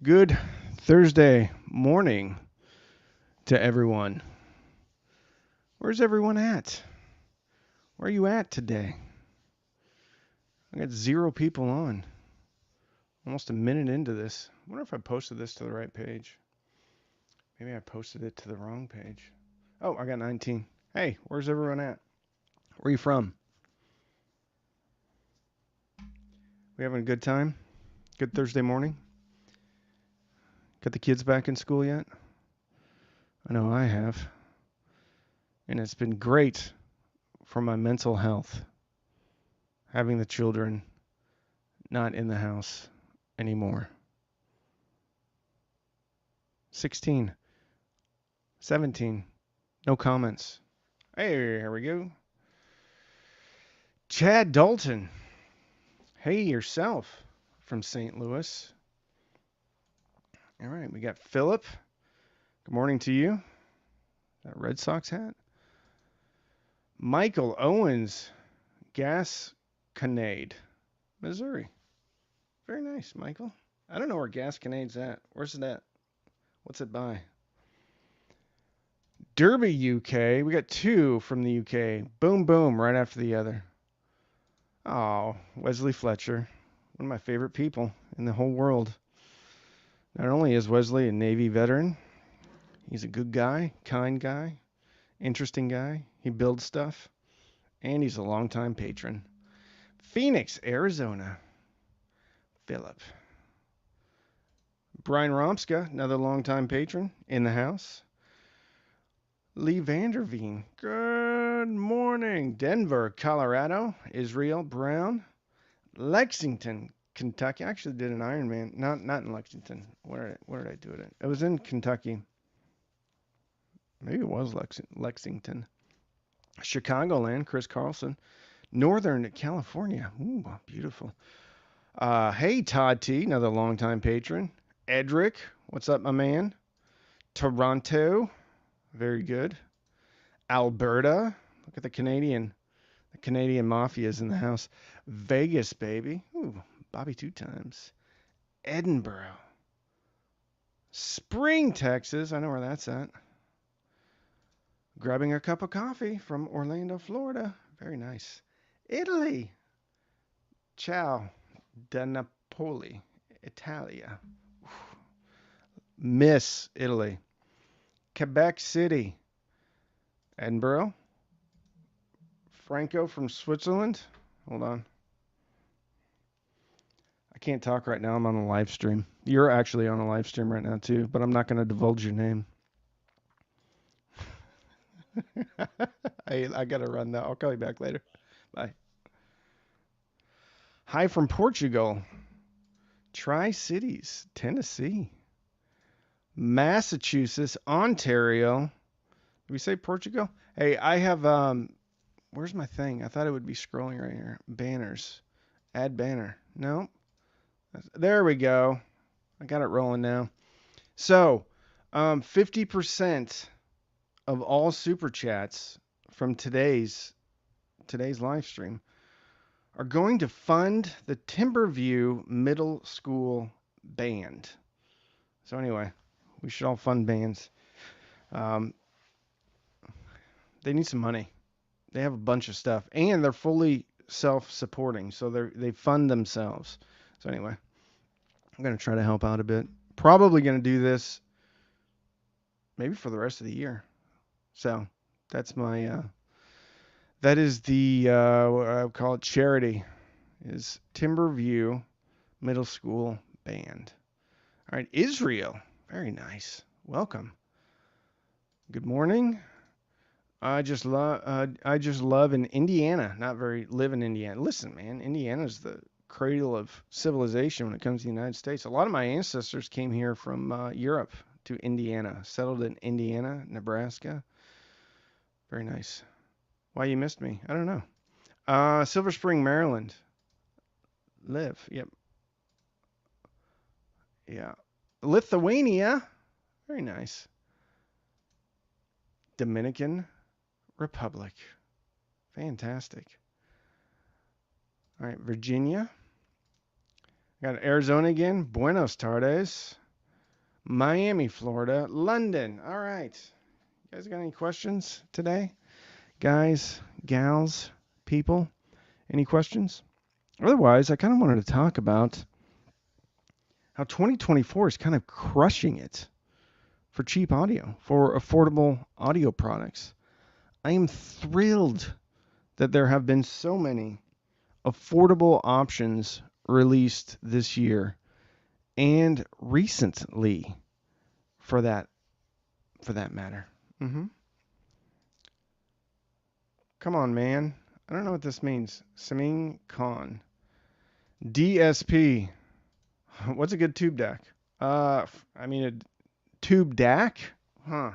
Good Thursday morning to everyone. Where's everyone at? Where are you at today? I got 0 people on. Almost a minute into this. I wonder if I posted this to the right page. Maybe I posted it to the wrong page. Oh, I got 19. Hey, where's everyone at? Where are you from? We having a good time? Good Thursday morning? Got the kids back in school yet? I know I have. And it's been great for my mental health having the children not in the house anymore. 16, 17, no comments. Hey, here we go. Chad Dalton. Hey, yourself from St. Louis. All right, we got Philip. Good morning to you. That Red Sox hat. Michael Owens, Gasconade, Missouri. Very nice, Michael. I don't know where Gasconade's at. Where's it at? What's it by? Derby, UK. We got 2 from the UK. Boom, boom, right after the other. Oh, Wesley Fletcher. One of my favorite people in the whole world. Not only is Wesley a Navy veteran, he's a good guy, kind guy, interesting guy. He builds stuff. And he's a longtime patron. Phoenix, Arizona. Philip. Brian Romska, another longtime patron in the house. Lee Vanderveen. Good morning. Denver, Colorado. Israel Brown. Lexington, Kentucky. I actually did an Ironman. Not in Lexington. Where did I do it at? It was in Kentucky. Maybe it was Lexington. Chicagoland, Chris Carlson. Northern California. Ooh, beautiful. Hey, Todd T, another longtime patron. Edric, what's up, my man? Toronto, very good. Alberta, look at the Canadian Mafia's in the house. Vegas, baby. Ooh, Bobby 2 times. Edinburgh. Spring, Texas. I know where that's at. Grabbing a cup of coffee from Orlando, Florida. Very nice. Italy. Ciao da Napoli, Italia. Miss Italy. Quebec City. Edinburgh. Franco from Switzerland. Hold on. I can't talk right now. I'm on a live stream. You're actually on a live stream right now too, but I'm not going to divulge your name. I got to run now. I'll call you back later. Bye. Hi from Portugal. Tri-Cities, Tennessee. Massachusetts, Ontario. Did we say Portugal? Hey, I have, where's my thing? I thought it would be scrolling right here. Banners. Add banner. No. There we go. I got it rolling now. So, 50% of all super chats from today's live stream are going to fund the Timberview Middle School Band. So anyway, we should all fund bands. They need some money. They have a bunch of stuff, and they're fully self-supporting, so they fund themselves. So anyway, I'm going to try to help out a bit. Probably going to do this maybe for the rest of the year. So that's my, that is the, what I would call it, charity, is Timberview Middle School Band. All right, Israel. Very nice. Welcome. Good morning. I just love in Indiana. Live in Indiana. Listen, man, Indiana's the cradle of civilization when it comes to the United States. A lot of my ancestors came here from Europe to Indiana, settled in Indiana, Nebraska. Very nice. Why you missed me? I don't know. Silver Spring, Maryland. Live. Yep. Yeah. Lithuania. Very nice. Dominican Republic. Fantastic. All right, Virginia. Got Arizona again. Buenos tardes. Miami, Florida, London. All right. You guys got any questions today? Guys, gals, people, any questions? Otherwise, I kind of wanted to talk about how 2024 is kind of crushing it for cheap audio, for affordable audio products. I am thrilled that there have been so many affordable options released this year and recently, for that matter. Come on, man. I don't know what this means. Saming Khan. DSP. What's a good tube DAC? I mean a tube DAC? Huh.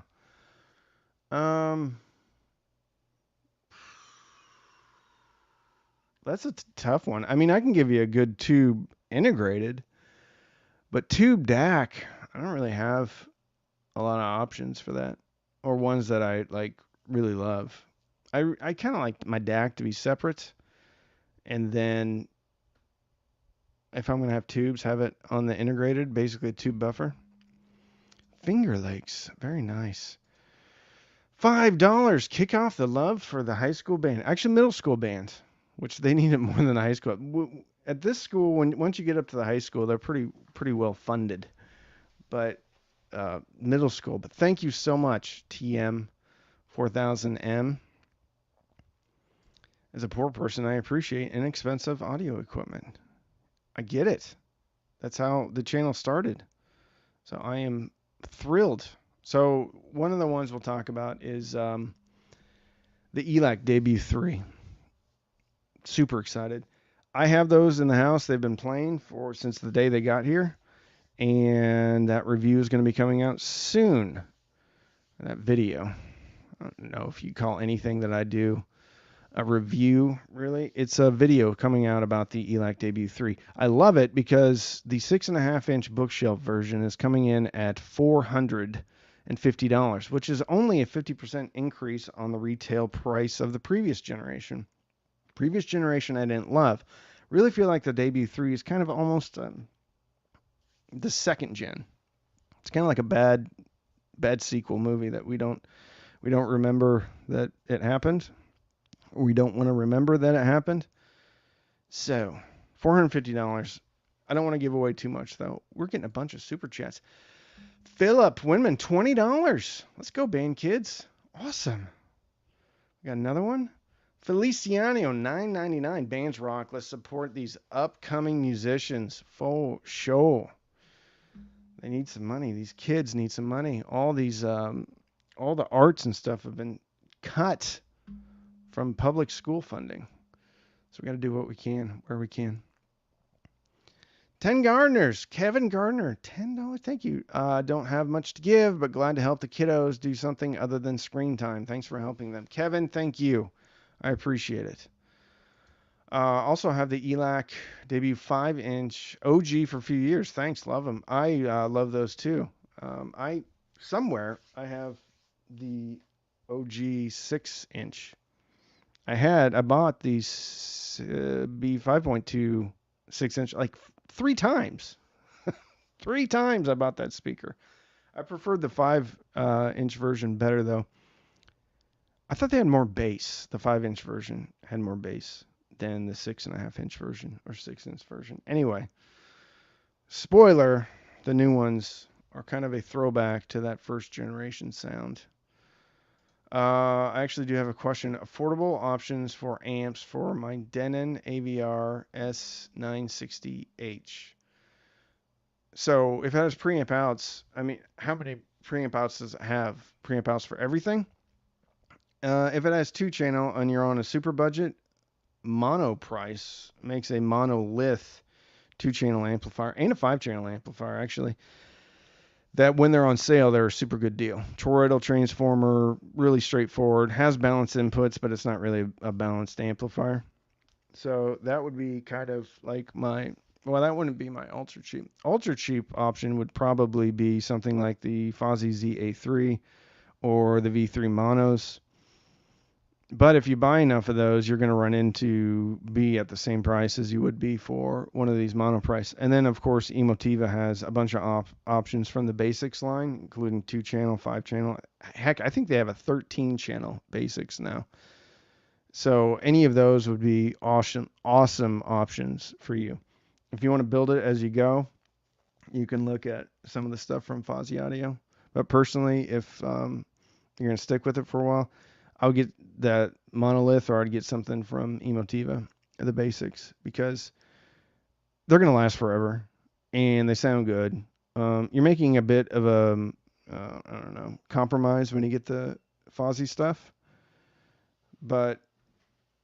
That's a tough one. I mean, I can give you a good tube integrated, but tube DAC, I don't really have a lot of options for that, or ones that I like really love. I kind of like my DAC to be separate, and then if I'm gonna have tubes, have it on the integrated, basically a tube buffer. Finger Lakes, very nice. $5. Kick off the love for the high school band, actually middle school band, which they need it more than the high school. At this school, once you get up to the high school, they're pretty well funded, but middle school. But thank you so much, TM 4000M. As a poor person, I appreciate inexpensive audio equipment. I get it. That's how the channel started. So I am thrilled. So one of the ones we'll talk about is the ELAC Debut 3. Super excited. I have those in the house. They've been playing since the day they got here. And that review is going to be coming out soon. That video. I don't know if you call anything that I do a review, really. It's a video coming out about the ELAC Debut 3. I love it because the 6.5-inch bookshelf version is coming in at $450, which is only a 50% increase on the retail price of the previous generation. Previous generation I didn't love. Really feel like the Debut 3 is kind of almost the second gen. It's kind of like a bad sequel movie that we don't remember that it happened. We don't want to remember that it happened. So, $450. I don't want to give away too much, though. We're getting a bunch of super chats. Philip Winman, $20. Let's go, band kids. Awesome. We got another one. Feliciano, $9.99. Bands rock. Let's support these upcoming musicians. For sure. They need some money. These kids need some money. All the arts and stuff have been cut from public school funding. So we got to do what we can, where we can. 10 gardeners. Kevin Gardner, $10. Thank you. Don't have much to give, but glad to help the kiddos do something other than screen time. Thanks for helping them. Kevin, thank you. I appreciate it. Also have the ELAC Debut 5-inch OG for a few years. Thanks. Love them. I love those too. I have the OG 6-inch. I bought the B5.2 6-inch like 3 times. 3 times I bought that speaker. I preferred the 5-inch version better though. I thought they had more bass. The 5-inch version had more bass than the 6.5-inch version or 6-inch version. Anyway, spoiler, the new ones are kind of a throwback to that first generation sound. I actually do have a question. Affordable options for amps for my Denon AVR S960H. So if it has preamp outs, I mean, how many preamp outs does it have? Preamp outs for everything? If it has 2-channel and you're on a super budget, Mono Price makes a monolith 2-channel amplifier and a 5-channel amplifier, actually. That when they're on sale, they're a super good deal. Toroidal transformer, really straightforward. Has balanced inputs, but it's not really a balanced amplifier. So that would be kind of like that wouldn't be my ultra cheap. Ultra cheap option would probably be something like the Fozzy ZA3 or the V3 Monos. But if you buy enough of those, you're going to run into be at the same price as you would be for one of these mono price. And then, of course, Emotiva has a bunch of options from the basics line, including 2-channel, 5-channel. Heck, I think they have a 13-channel basics now. So any of those would be awesome options for you. If you want to build it as you go, you can look at some of the stuff from Fozzy Audio. But personally, if you're going to stick with it for a while, I would get that monolith, or I'd get something from Emotiva, the basics, because they're going to last forever and they sound good. You're making a bit of a, I don't know, compromise when you get the Fozzy stuff. But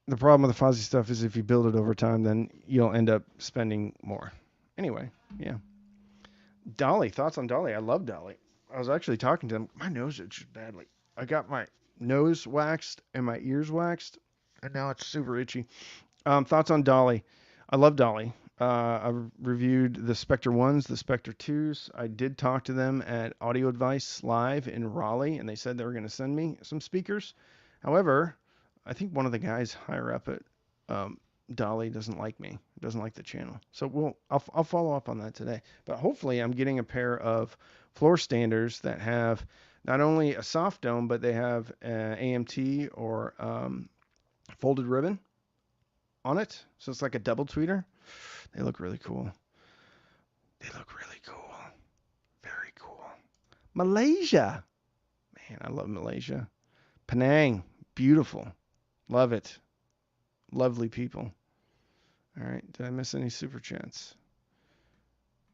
the problem with the Fozzy stuff is if you build it over time, then you'll end up spending more. Anyway, yeah. Dolly, thoughts on Dolly? I love Dolly. I was actually talking to them. My nose itches badly. I got my nose waxed and my ears waxed, and now it's super itchy. Thoughts on Dolly? I love Dolly. I've reviewed the Spectre 1s, the Spectre 2s. I did talk to them at Audio Advice Live in Raleigh, and they said they were going to send me some speakers. However, I think one of the guys higher up at Dolly doesn't like me, doesn't like the channel. So I'll follow up on that today. But hopefully I'm getting a pair of floor standers that have not only a soft dome, but they have AMT or folded ribbon on it. So it's like a double tweeter. They look really cool. They look really cool. Very cool. Malaysia. Man, I love Malaysia. Penang. Beautiful. Love it. Lovely people. All right. Did I miss any super chats?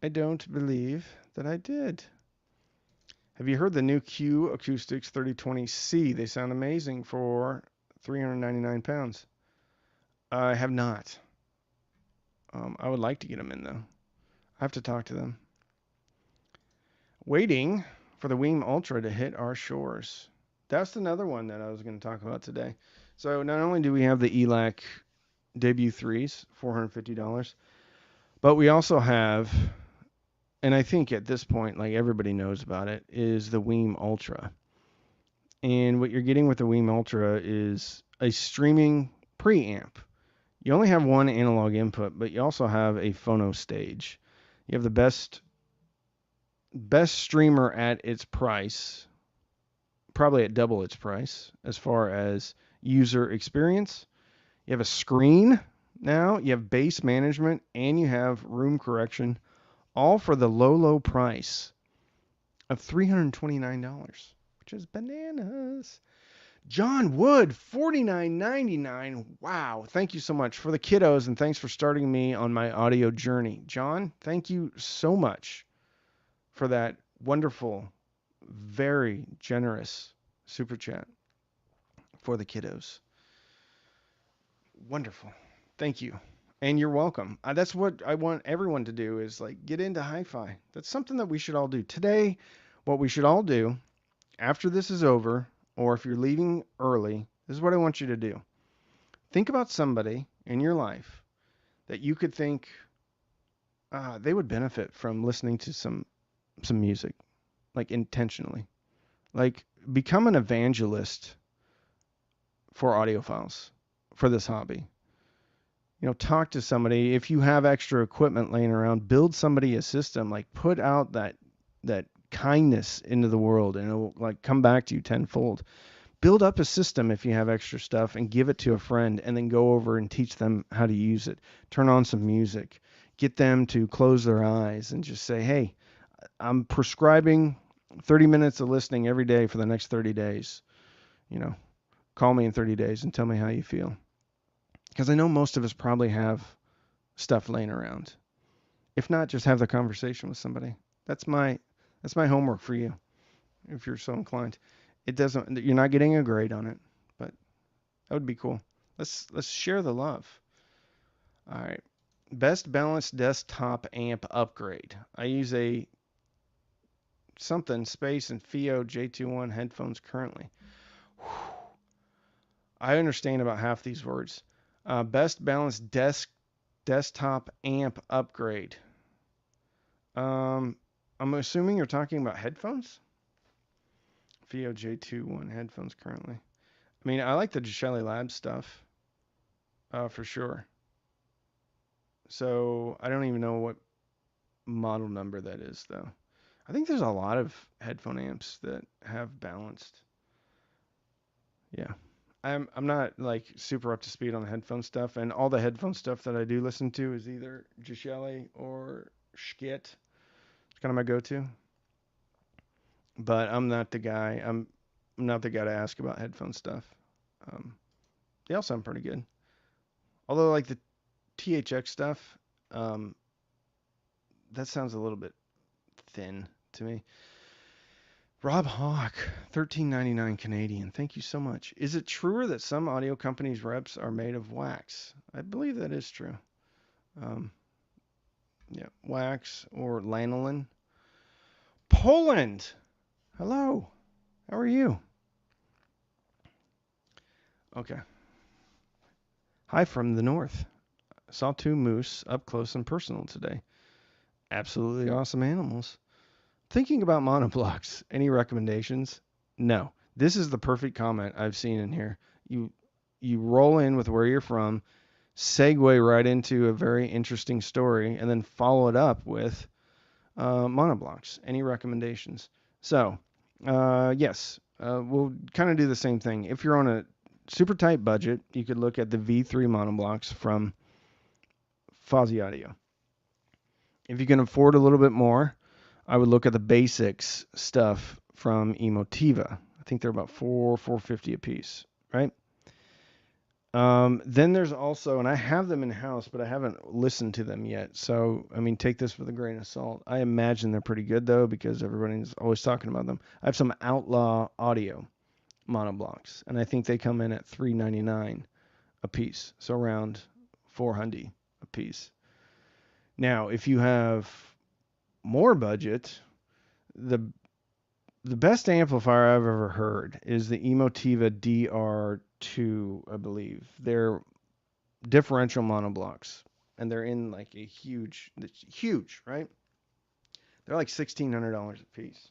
I don't believe that I did. Have you heard the new Q Acoustics 3020C? They sound amazing for 399 pounds. I have not. I would like to get them in, though. I have to talk to them. Waiting for the WiiM Ultra to hit our shores. That's another one that I was going to talk about today. So not only do we have the ELAC Debut 3s, $450, but we also have, and I think at this point, like everybody knows about it, is the WiiM Ultra. And what you're getting with the WiiM Ultra is a streaming preamp. You only have one analog input, but you also have a phono stage. You have the best streamer at its price, probably at double its price as far as user experience. You have a screen now, you have bass management, and you have room correction, all for the low price of $329, which is bananas. John Wood, $49.99. Wow. Thank you so much for the kiddos, and thanks for starting me on my audio journey. John, thank you so much for that wonderful, very generous super chat for the kiddos. Wonderful. Thank you. And you're welcome. That's what I want everyone to do, is like get into hi-fi. That's something that we should all do. Today, what we should all do after this is over, or if you're leaving early, this is what I want you to do. Think about somebody in your life that you could think they would benefit from listening to some music, like intentionally. Like become an evangelist for audiophiles, for this hobby. You know, talk to somebody. If you have extra equipment laying around, build somebody a system. Like put out that kindness into the world, and it'll like come back to you tenfold. Build up a system if you have extra stuff and give it to a friend, and then go over and teach them how to use it. Turn on some music. Get them to close their eyes and just say, hey, I'm prescribing 30 minutes of listening every day for the next 30 days. You know, call me in 30 days and tell me how you feel. Because I know most of us probably have stuff laying around. If not, just have the conversation with somebody. That's my homework for you, if you're so inclined. You're not getting a grade on it, but that would be cool. Let's share the love. All right. Best balanced desktop amp upgrade. I use a something space and FIO J21 headphones currently. Whew. I understand about half these words. Best balanced desktop amp upgrade. I'm assuming you're talking about headphones. FIO J21 headphones currently. I mean, I like the Shelly Labs stuff, for sure. So I don't even know what model number that is, though. I think there's a lot of headphone amps that have balanced. Yeah. I'm not like super up to speed on the headphone stuff, and all the headphone stuff that I do listen to is either Gisele or Skit. It's kind of my go-to. But I'm not the guy. I'm not the guy to ask about headphone stuff. Um, they all sound pretty good. Although like the THX stuff, um, that sounds a little bit thin to me. Rob Hawk, 13.99 Canadian. Thank you so much. Is it truer that some audio companies' reps are made of wax? I believe that is true. Um, yeah, wax or lanolin. Poland. Hello. How are you? Okay. Hi from the north. Saw two moose up close and personal today. Absolutely awesome animals. Thinking about monoblocks. Any recommendations? No. This is the perfect comment I've seen in here. You roll in with where you're from, segue right into a very interesting story, and then follow it up with monoblocks. Any recommendations? So, yes, we'll kind of do the same thing. If you're on a super tight budget, you could look at the V3 monoblocks from Fozzy Audio. If you can afford a little bit more, I would look at the basics stuff from Emotiva. I think they're about $450 a piece, right? Then there's also, and I have them in house, but I haven't listened to them yet. So, I mean, take this with a grain of salt. I imagine they're pretty good though, because everybody's always talking about them. I have some Outlaw Audio monoblocks, and I think they come in at $399 a piece, so around $400 a piece. Now, if you have more budget, the best amplifier I've ever heard is the Emotiva DR2, I believe. They're differential monoblocks, and they're in like a huge, right? They're like $1,600 a piece.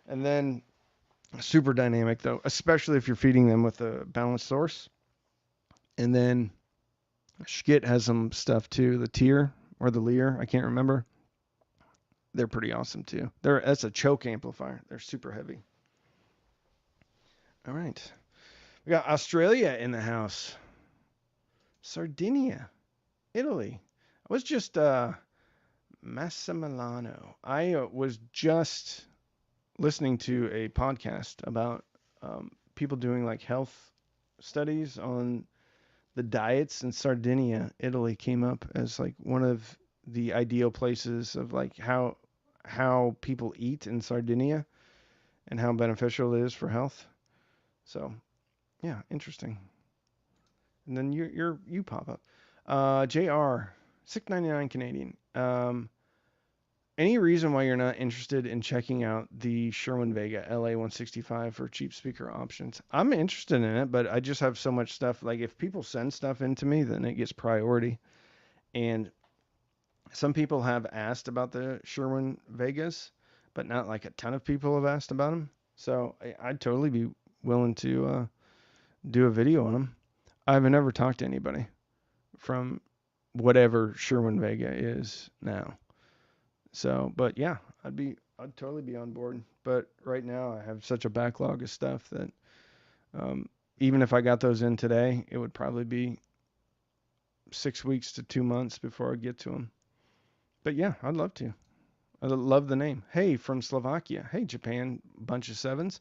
And then super dynamic though, especially if you're feeding them with a balanced source. And then Skit has some stuff too, the Tier or the Lear, I can't remember. They're pretty awesome too. That's a choke amplifier. They're super heavy. All right. We got Australia in the house. Sardinia, Italy. I was just Massimiliano. I was just listening to a podcast about people doing like health studies on the diets, and Sardinia, Italy came up as like one of the ideal places of like how people eat in Sardinia and how beneficial it is for health. So, yeah, interesting. And then you pop up. JR, 6.99 Canadian. Any reason why you're not interested in checking out the Sherwin Vega LA165 for cheap speaker options? I'm interested in it, but I just have so much stuff. Like if people send stuff into me, then it gets priority. And some people have asked about the Sherwin Vegas, but not like a ton of people have asked about them. So I'd totally be willing to do a video on them. I've never talked to anybody from whatever Sherwin Vega is now. So, but yeah, I'd totally be on board. But right now, I have such a backlog of stuff that even if I got those in today, it would probably be 6 weeks to 2 months before I get to them. But yeah, I'd love to. I love the name. Hey, from Slovakia. Hey, Japan, bunch of sevens.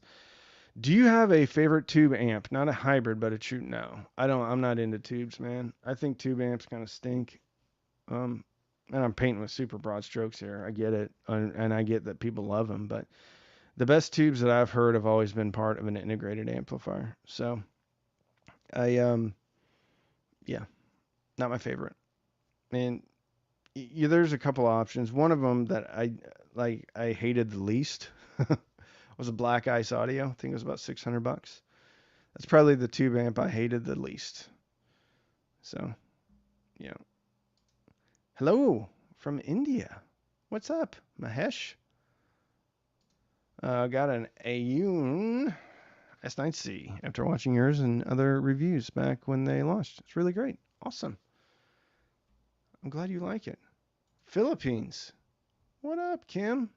Do you have a favorite tube amp? Not a hybrid, but a true no. I'm not into tubes, man. I think tube amps kind of stink. And I'm painting with super broad strokes here. I get it, and I get that people love them, but the best tubes that I've heard have always been part of an integrated amplifier. So, yeah, not my favorite. And there's a couple options. One of them that I hated the least was a Black Ice Audio. I think it was about $600. That's probably the tube amp I hated the least. So, yeah. Hello from India. What's up, Mahesh? Got an Ayun S9C after watching yours and other reviews back when they launched. It's really great. Awesome. I'm glad you like it. Philippines. What up, Kim?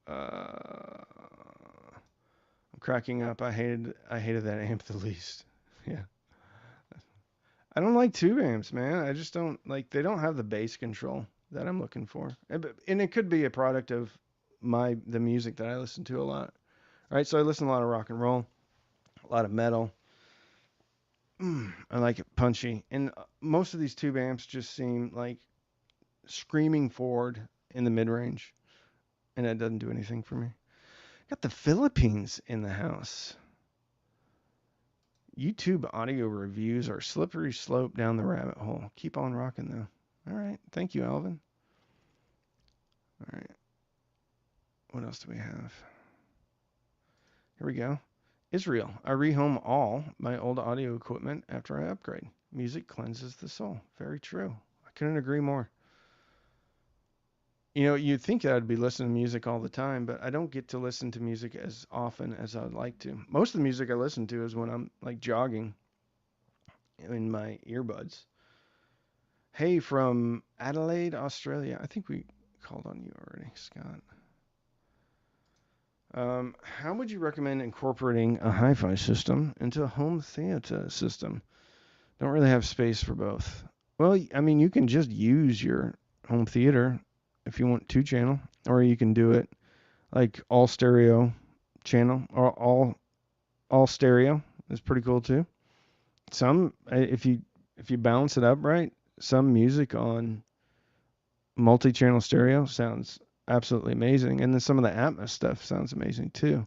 I'm cracking up. I hated that amp the least. Yeah. I don't like tube amps, man. I just don't like, they don't have the bass control that I'm looking for. And it could be a product of the music that I listen to a lot. Right? So I listen to a lot of rock and roll, a lot of metal. I like it punchy. And most of these tube amps just seem like screaming forward in the mid-range. And that doesn't do anything for me. Got the Philippines in the house. YouTube audio reviews are a slippery slope down the rabbit hole. Keep on rocking, though. All right. Thank you, Alvin. All right. What else do we have? Here we go. Israel. I rehome all my old audio equipment after I upgrade. Music cleanses the soul. Very true. I couldn't agree more. You know, you'd think I'd be listening to music all the time, but I don't get to listen to music as often as I'd like to. Most of the music I listen to is when I'm like jogging in my earbuds. Hey, from Adelaide, Australia. I think we called on you already, Scott. How would you recommend incorporating a hi-fi system into a home theater system? Don't really have space for both. Well, I mean, you can just use your home theater if you want 2-channel, or you can do it like all stereo channel, or all stereo is pretty cool too. Some, if you balance it up right, some music on multi-channel stereo sounds absolutely amazing, and then some of the Atmos stuff sounds amazing too.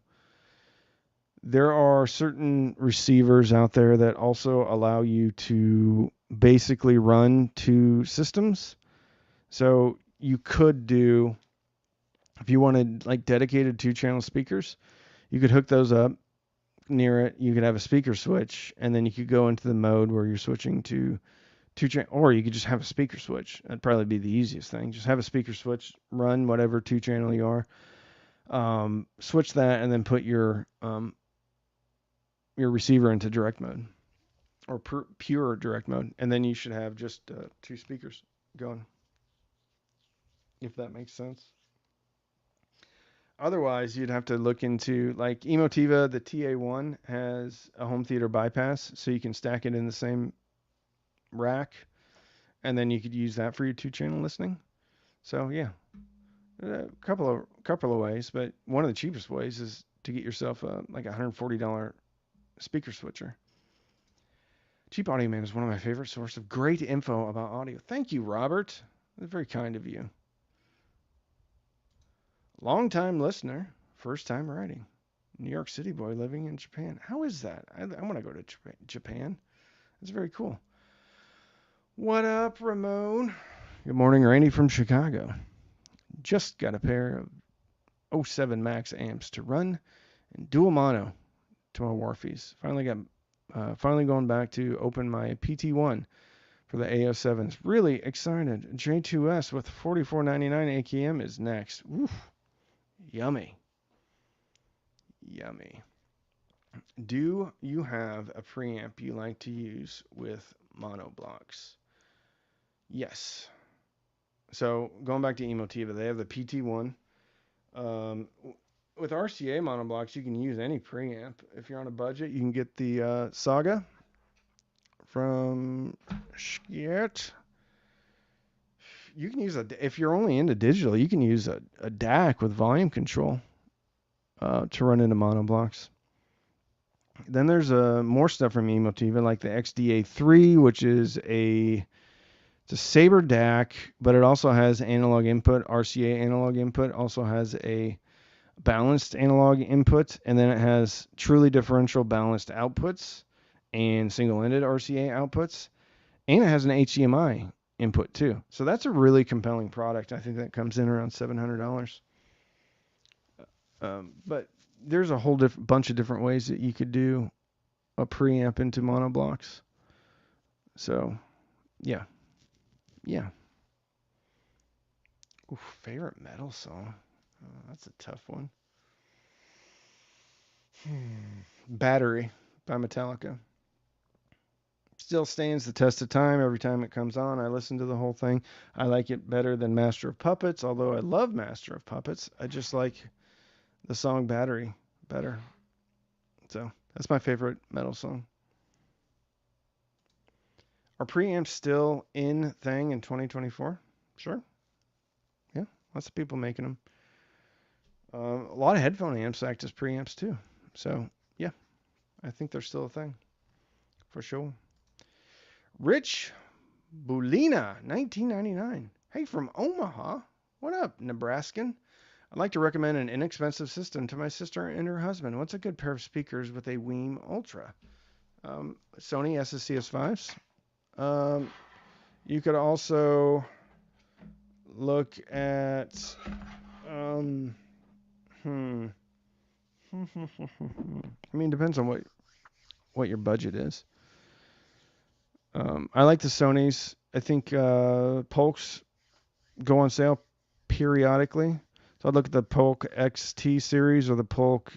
There are certain receivers out there that also allow you to basically run 2 systems. So you could do, if you wanted like dedicated 2-channel speakers, you could hook those up near it. You could have a speaker switch, and then you could go into the mode where you're switching to 2-channel, or you could just have a speaker switch. That'd probably be the easiest thing. Just have a speaker switch, run whatever 2-channel you are, switch that, and then put your receiver into direct mode, or pure direct mode, and then you should have just 2 speakers going, if that makes sense. Otherwise, you'd have to look into, like, Emotiva, the TA1 has a home theater bypass, so you can stack it in the same rack, and then you could use that for your 2-channel listening. So yeah, a couple of ways, but one of the cheapest ways is to get yourself like a $140 speaker switcher. Cheap Audio Man is one of my favorite sources of great info about audio. Thank you, Robert. That's very kind of you. Long-time listener, first-time writing. New York City boy living in Japan. How is that? I want to go to Japan. That's very cool. What up, Ramon? Good morning, Randy from Chicago. Just got a pair of 07 Max amps to run and dual mono to my Warfies. Finally going back to open my PT1 for the A07s. Really excited. J2S with 44.99 AKM is next. Oof. Yummy. Yummy. Do you have a preamp you like to use with Monoblocks? Yes. So going back to Emotiva, they have the PT1. With RCA Monoblocks, you can use any preamp. If you're on a budget, you can get the Saga from Schiet. You can use if you're only into digital, you can use a DAC with volume control to run into Monoblocks. Then there's more stuff from Emotiva, like the XDA3, which is it's a Saber DAC, but it also has analog input. RCA analog input also has a balanced analog input, and then it has truly differential balanced outputs and single-ended RCA outputs, and it has an HDMI input too. So that's a really compelling product. I think that comes in around $700. But there's a whole bunch of different ways that you could do a preamp into Monoblocks. So, yeah. Ooh, favorite metal song? Oh, that's a tough one. Battery by Metallica. Still stands the test of time. Every time it comes on, I listen to the whole thing. I like it better than Master of Puppets, although I love Master of Puppets. I just like the song Battery better. So that's my favorite metal song. Are preamps still in thing in 2024? Sure. Yeah, lots of people making them. A lot of headphone amps act as preamps too. So yeah, I think they're still a thing for sure. Rich Bulina, 1999. Hey, from Omaha. What up, Nebraskan? I'd like to recommend an inexpensive system to my sister and her husband. What's a good pair of speakers with a WiiM Ultra? Sony SSCS5s. You could also look at I mean, depends on what your budget is. I like the Sonys. I think Polks go on sale periodically. So I'd look at the Polk XT series or the Polk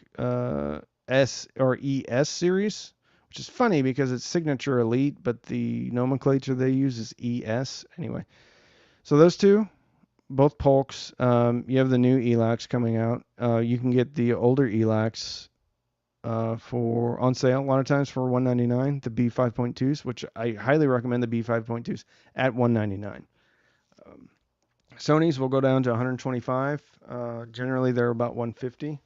S or ES series, which is funny because it's Signature Elite, but the nomenclature they use is ES. Anyway, so those two, both Polks. You have the new ELACs coming out. You can get the older ELACs for on sale a lot of times for $199. The B5.2s, which I highly recommend the B5.2s at $199. Sony's will go down to 125. Generally, they're about 150.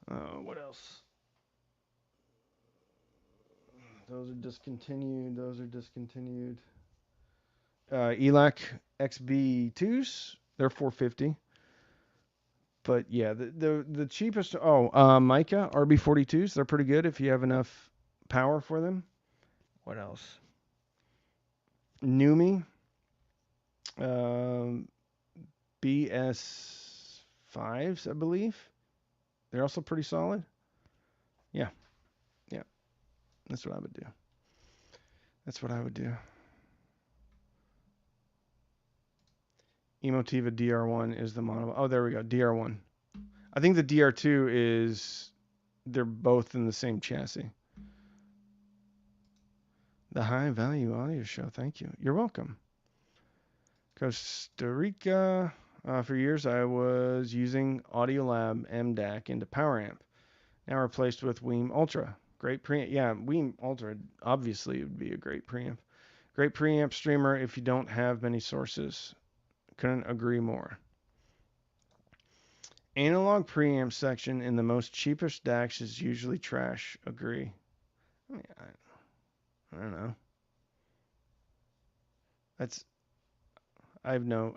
What else? Those are discontinued. ELAC XB2s, they're 450. But yeah, the cheapest. Mica RB42s, they're pretty good if you have enough power for them. What else? Numi BS5s, I believe. They're also pretty solid. Yeah. Yeah. That's what I would do. Emotiva DR1 is the mono. Oh, there we go. DR1. I think the DR2 is, they're both in the same chassis. The High Value Audio Show. Thank you. You're welcome. Costa Rica. For years, I was using Audiolab MDAC into Power Amp. Now replaced with WiiM Ultra. Great preamp. Yeah, WiiM Ultra obviously would be a great preamp. Great preamp streamer if you don't have many sources. Couldn't agree more. Analog preamp section in the most cheapest DACs is usually trash. Agree. I mean, I don't know.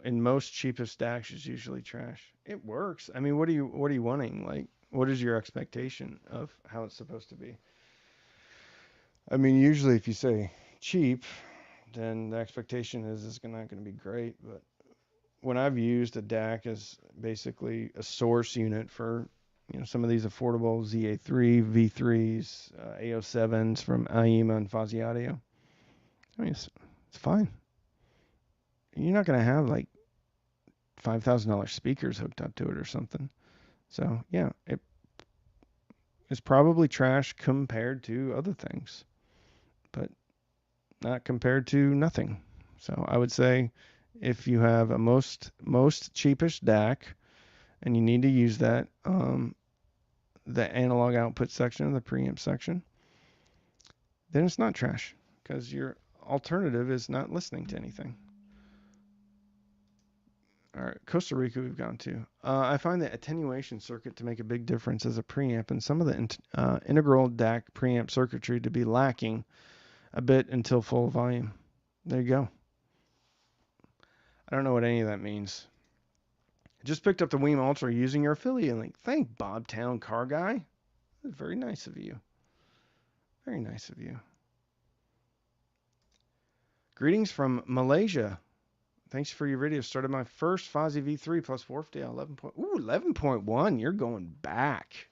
In most cheapest DACs is usually trash. It works. I mean, what are you wanting? Like, what is your expectation of how it's supposed to be? I mean, usually if you say cheap, then the expectation is it's not going to be great. But when I've used a DAC as basically a source unit for, some of these affordable ZA3, V3s, AO7s from AIMA and Fuzzy Audio, I mean, it's fine. You're not going to have like $5,000 speakers hooked up to it or something. So yeah, it's probably trash compared to other things, but not compared to nothing. So I would say if you have a most cheapest DAC and you need to use that, the analog output section of the preamp section, then it's not trash because your alternative is not listening to anything. All right, Costa Rica we've gone to. I find the attenuation circuit to make a big difference as a preamp, and some of the integral DAC preamp circuitry to be lacking a bit until full volume. There you go. I don't know what any of that means. Just picked up the WiiM Ultra using your affiliate link. Thank Bobtown Car Guy. That's very nice of you. Very nice of you. Greetings from Malaysia. Thanks for your video. Started my first Fozzy V3 plus 450 on 11.1. You're going back.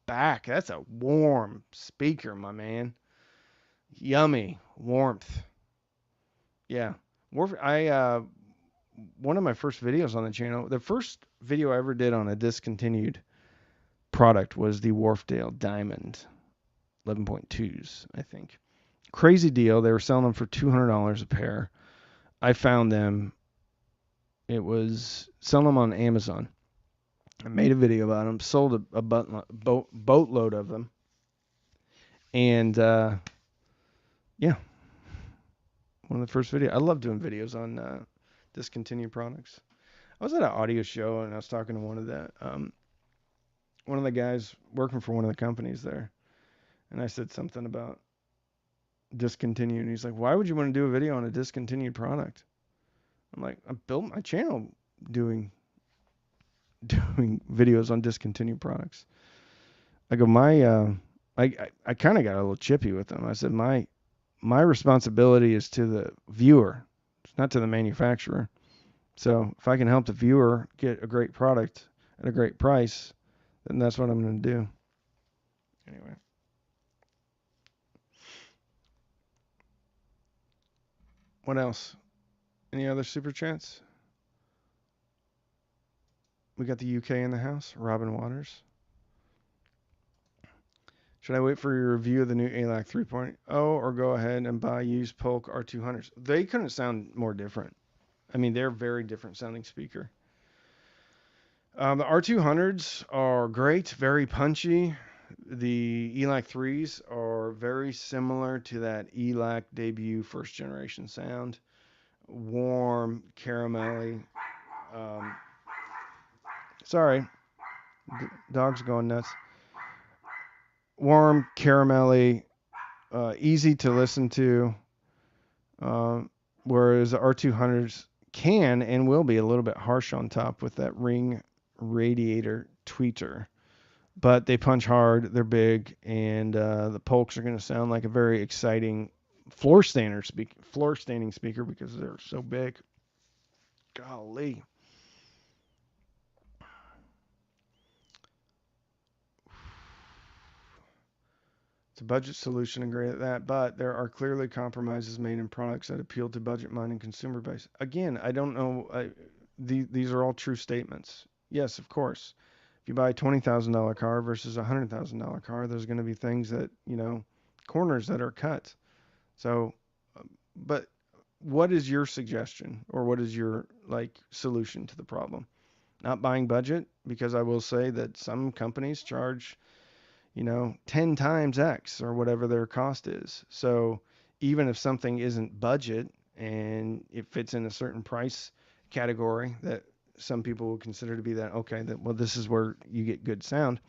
That's a warm speaker, my man. Yummy warmth. Yeah. One of my first videos on the channel, the first video I ever did on a discontinued product was the Wharfdale Diamond 11.2s, I think. Crazy deal. They were selling them for $200 a pair. I found them. It was selling them on Amazon. I made a video about them, sold a boatload of them. And yeah, one of the first videos. I love doing videos on discontinued products. I was at an audio show and I was talking to one of the guys working for one of the companies there, and I said something about discontinued, and he's like, "Why would you want to do a video on a discontinued product?" I'm like, "I built my channel doing videos on discontinued products." I go, I kind of got a little chippy with them. I said, my responsibility is to the viewer, it's not to the manufacturer. So if I can help the viewer get a great product at a great price, then that's what I'm going to do. Anyway. What else? Any other super chats? We got the UK in the house. Robin Waters. Should I wait for your review of the new ALAC 3.0 or go ahead and buy used Polk R200s? They couldn't sound more different. I mean, they're a very different sounding speaker. The R200s are great, very punchy. The ELAC 3s are very similar to that ELAC debut first generation sound. Warm, caramelly. Sorry, dog's going nuts. Warm, caramelly, easy to listen to. Whereas the R200s can and will be a little bit harsh on top with that ring radiator tweeter. But they punch hard, they're big, and the Polks are going to sound like a very exciting floor standing speaker because they're so big. Golly. It's a budget solution and great at that, but there are clearly compromises made in products that appeal to budget-minded consumer base. Again, I don't know. These are all true statements. Yes, of course. If you buy a $20,000 car versus a $100,000 car, there's going to be things that, corners that are cut. So, but what is your suggestion or what is your solution to the problem? Not buying budget, because I will say that some companies charge 10 times X or whatever their cost is. So even if something isn't budget and it fits in a certain price category that some people will consider to be that, okay, well, this is where you get good sound,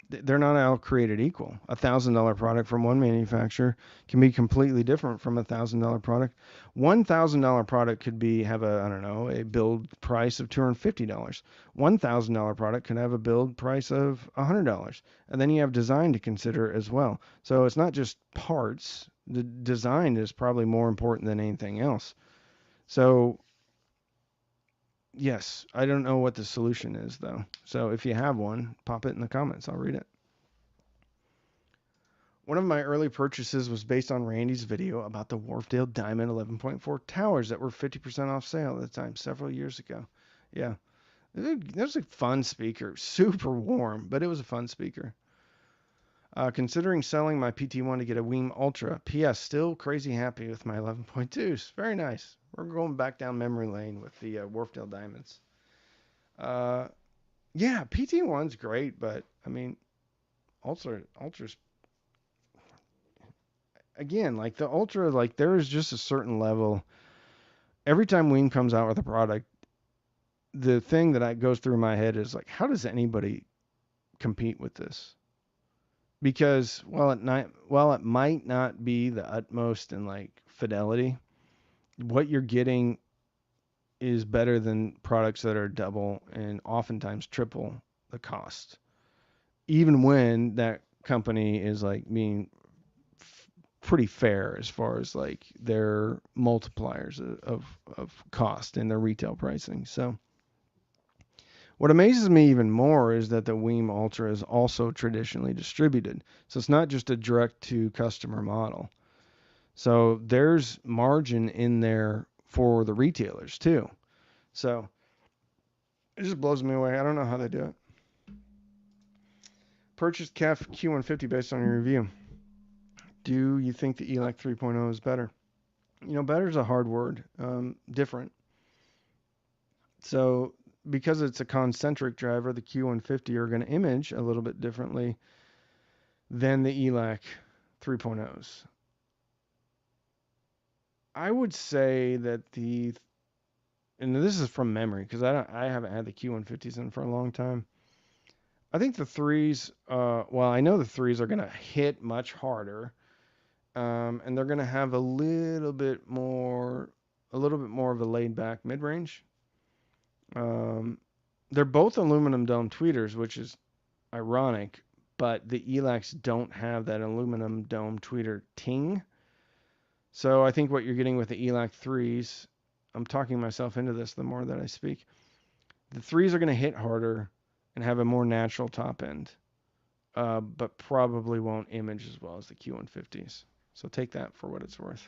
they're not all created equal. $1,000 product from one manufacturer can be completely different from $1,000 product. $1,000 product could have a build price of $250. $1,000 product can have a build price of $100. And then you have design to consider as well. So it's not just parts. The design is probably more important than anything else. So yes, I don't know what the solution is, though. So if you have one, pop it in the comments. I'll read it. One of my early purchases was based on Randy's video about the Wharfdale Diamond 11.4 towers that were 50% off sale at the time, several years ago. Yeah, that was a fun speaker. Super warm, but it was a fun speaker. Considering selling my PT1 to get a WiiM Ultra. P.S. Still crazy happy with my 11.2s. Very nice. We're going back down memory lane with the Wharfdale Diamonds. Yeah, PT1's great, but I mean, Ultra's again, the Ultra, there is just a certain level. Every time WiiM comes out with a product, the thing that goes through my head is how does anybody compete with this? Because while it might not be the utmost in fidelity, what you're getting is better than products that are double and oftentimes triple the cost. Even when that company is being pretty fair as far as their multipliers of cost and their retail pricing. So what amazes me even more is that the WiiM Ultra is also traditionally distributed. So it's not just a direct to customer model. So there's margin in there for the retailers too. So it just blows me away. I don't know how they do it. Purchased CAF Q150 based on your review. Do you think the ELAC 3.0 is better? Better is a hard word. Different. So because it's a concentric driver, the Q150 are going to image a little bit differently than the ELAC 3.0s. I would say that and this is from memory because I haven't had the Q150s in for a long time. I think the threes, I know the threes are going to hit much harder, and they're going to have a little bit more of a laid back mid range. They're both aluminum dome tweeters, which is ironic, but the ELACs don't have that aluminum dome tweeter ting. So I think what you're getting with the ELAC 3s, I'm talking myself into this the more that I speak. The 3s are going to hit harder and have a more natural top end, but probably won't image as well as the Q150s. So take that for what it's worth.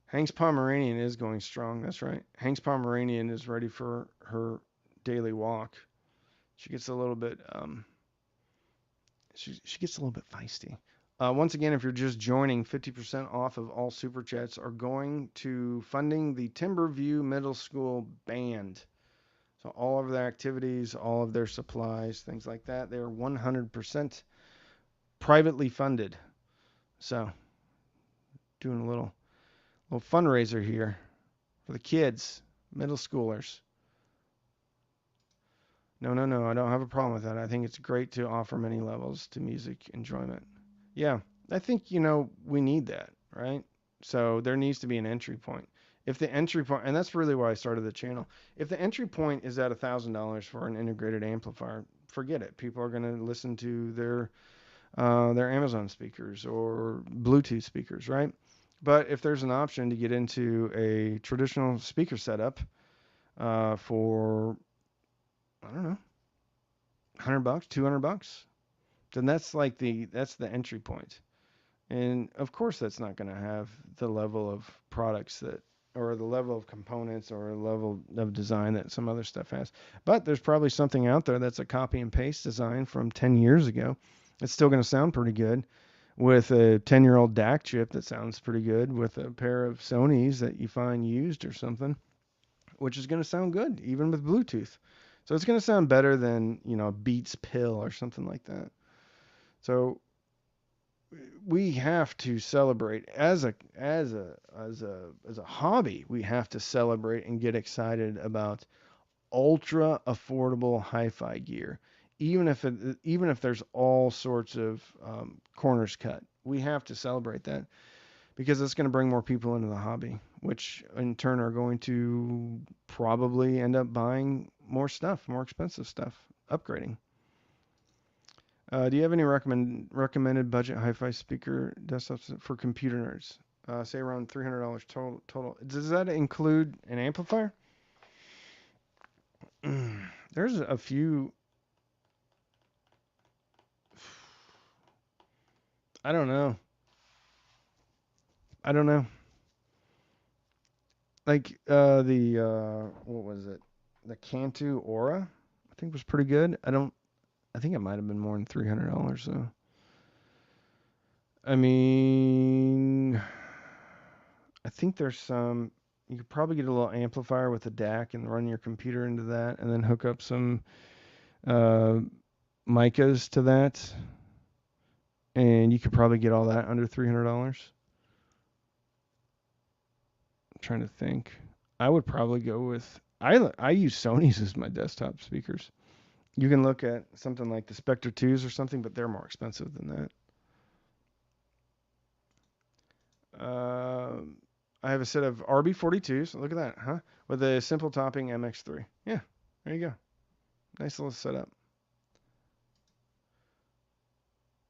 Hank's Pomeranian is going strong. That's right. Hank's Pomeranian is ready for her daily walk. She gets a little bit she gets a little bit feisty. Once again, if you're just joining, 50% off of all super chats are going to funding the Timberview Middle School band. So all of their activities, all of their supplies, things like that, they're 100% privately funded. So doing a little fundraiser here for the kids, middle schoolers. No, I don't have a problem with that. I think it's great to offer many levels to music enjoyment. Yeah, I think, we need that, right? So there needs to be an entry point. If the entry point, and that's really why I started the channel, if the entry point is at $1,000 for an integrated amplifier, forget it. People are going to listen to their Amazon speakers or Bluetooth speakers, right? But if there's an option to get into a traditional speaker setup for, I don't know, $100, $200, then that's the entry point. And of course, that's not going to have the level of products or the level of components or the level of design that some other stuff has. But there's probably something out there that's a copy and paste design from 10 years ago. It's still going to sound pretty good with a 10-year-old DAC chip that sounds pretty good with a pair of Sonys that you find used or something, which is going to sound good even with Bluetooth. So it's going to sound better than, a Beats pill or something like that. So we have to celebrate as a hobby. We have to celebrate and get excited about ultra affordable hi-fi gear, even if there's all sorts of corners cut. We have to celebrate that because it's going to bring more people into the hobby, which in turn are going to probably end up buying more stuff, more expensive stuff, upgrading. Do you have any recommended budget hi-fi speaker desktops for computer nerds? Say around $300 total. Does that include an amplifier? There's a few. I don't know. Like what was it? The Cantu Aura, I think was pretty good. I think it might have been more than $300 though. I mean, I think there's some. You could probably get a little amplifier with a DAC and run your computer into that, and then hook up some micas to that, and you could probably get all that under $300. I'm trying to think. I would probably go with. I use Sony's as my desktop speakers. You can look at something like the Spectre 2s or something, but they're more expensive than that. I have a set of RB42s. Look at that, huh? With a simple topping MX3. Yeah, there you go. Nice little setup.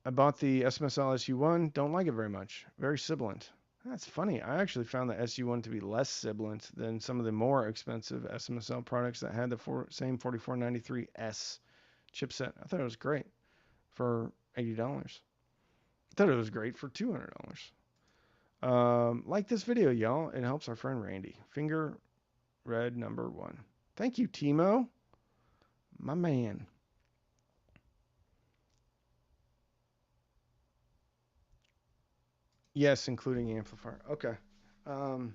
I bought the SMSL SU1. Don't like it very much. Very sibilant. That's funny. I actually found the SU1 to be less sibilant than some of the more expensive SMSL products that had the same 4493S chipset. I thought it was great for $80. I thought it was great for $200. Like this video, y'all. It helps our friend Randy. Finger red number 1. Thank you, Timo. My man. Yes, including amplifier. Okay. Um,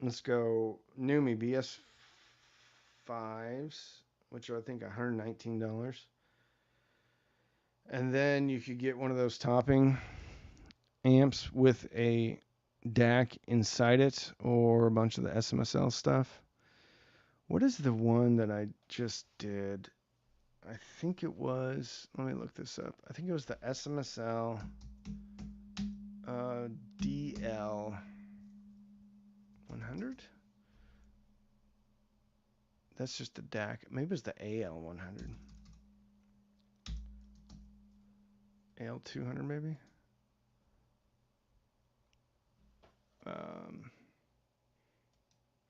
let's go Numi BS5s, which are I think $119. And then you could get one of those topping amps with a DAC inside it or a bunch of the SMSL stuff. What is the one that I just did? I think it was, let me look this up. I think it was the SMSL DL 100. That's just the DAC. Maybe it was the AL 100. AL 200 maybe. All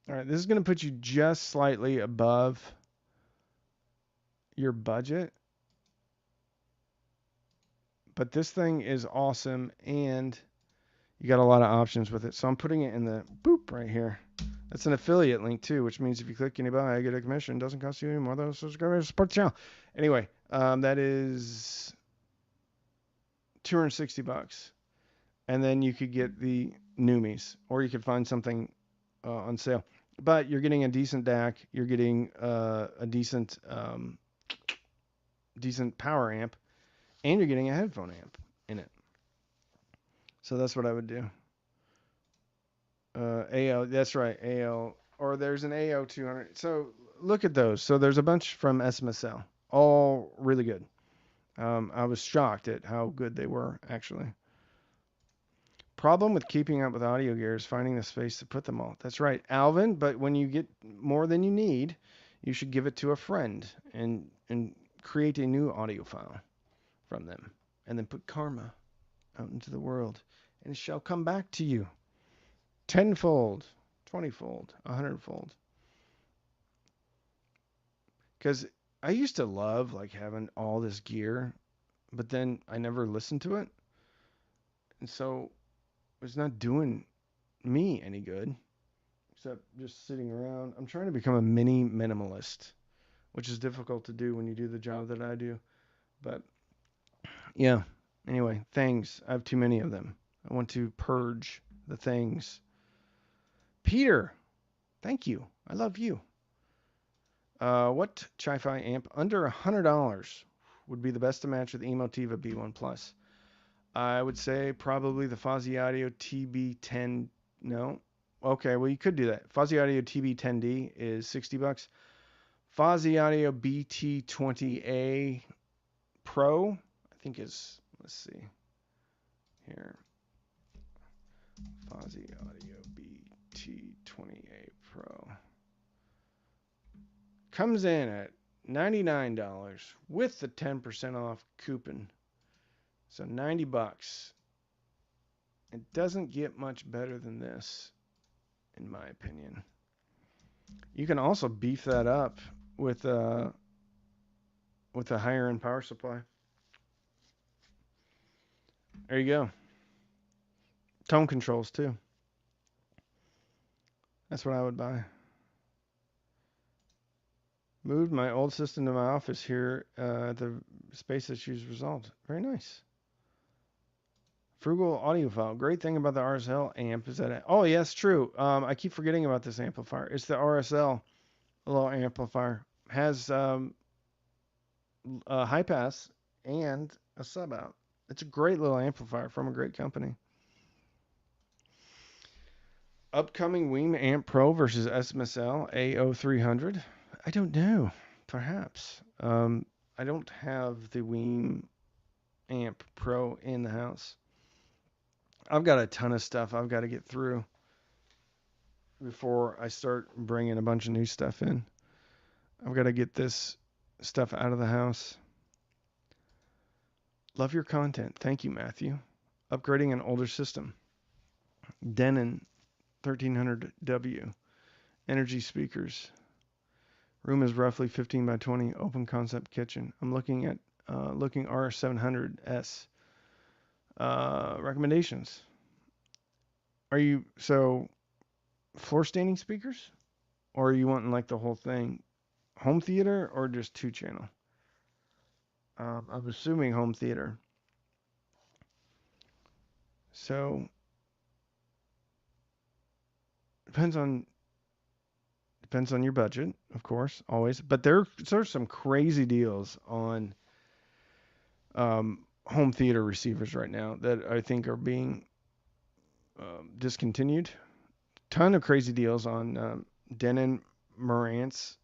right, this is going to put you just slightly above your budget. But this thing is awesome, and you got a lot of options with it. So I'm putting it in the boop right here. That's an affiliate link too, which means if you click and you buy, I get a commission. It doesn't cost you any more though. Subscribe, support the channel. Anyway, that is $260, and then you could get the Numis, or you could find something on sale. But you're getting a decent DAC. You're getting a decent power amp, and you're getting a headphone amp in it. So that's what I would do. AL, that's right, AL, or there's an AO 200. So look at those. So there's a bunch from SMSL, all really good. I was shocked at how good they were, actually. Problem with keeping up with audio gear is finding the space to put them all. That's right, Alvin, but when you get more than you need, you should give it to a friend and create a new audio file from them, and then put karma out into the world, and it shall come back to you tenfold, 20-fold, 100-fold. Because I used to love like having all this gear, but then I never listened to it, and so it's not doing me any good except just sitting around. I'm trying to become a mini minimalist, which is difficult to do when you do the job that I do. But yeah, anyway, things. I have too many of them. I want to purge the things. Peter, thank you. I love you. What Chi-Fi amp under $100 would be the best to match with Emotiva B1 Plus? I would say probably the Fuzzy Audio TB10. No. Okay, well you could do that. Fuzzy Audio TB10D is $60. Fuzzy Audio BT20A Pro, I think is, let's see here. Fuzzy Audio BT20A Pro comes in at $99 with the 10% off coupon. So $90. It doesn't get much better than this, in my opinion. You can also beef that up with a higher end power supply. There you go. Tone controls too. That's what I would buy. Moved my old system to my office here. The space issues resolved. Very nice. Frugal audiophile. Great thing about the RSL amp is that oh yes, true. I keep forgetting about this amplifier. It's the RSL low amplifier. Has a high pass and a sub out. It's a great little amplifier from a great company. Upcoming WiiM Amp Pro versus SMSL AO300. I don't know. Perhaps. I don't have the WiiM Amp Pro in the house. I've got a ton of stuff I've got to get through before I start bringing a bunch of new stuff in. I've got to get this stuff out of the house. Love your content. Thank you, Matthew. Upgrading an older system. Denon 1300W. Energy speakers. Room is roughly 15 by 20. Open concept kitchen. I'm looking at RS700S. Recommendations. Are you floor standing speakers, or are you wanting like the whole thing, home theater or just 2-channel? I'm assuming home theater. So depends on your budget, of course, always. But there's some crazy deals on home theater receivers right now that I think are being discontinued. Ton of crazy deals on Denon Marantz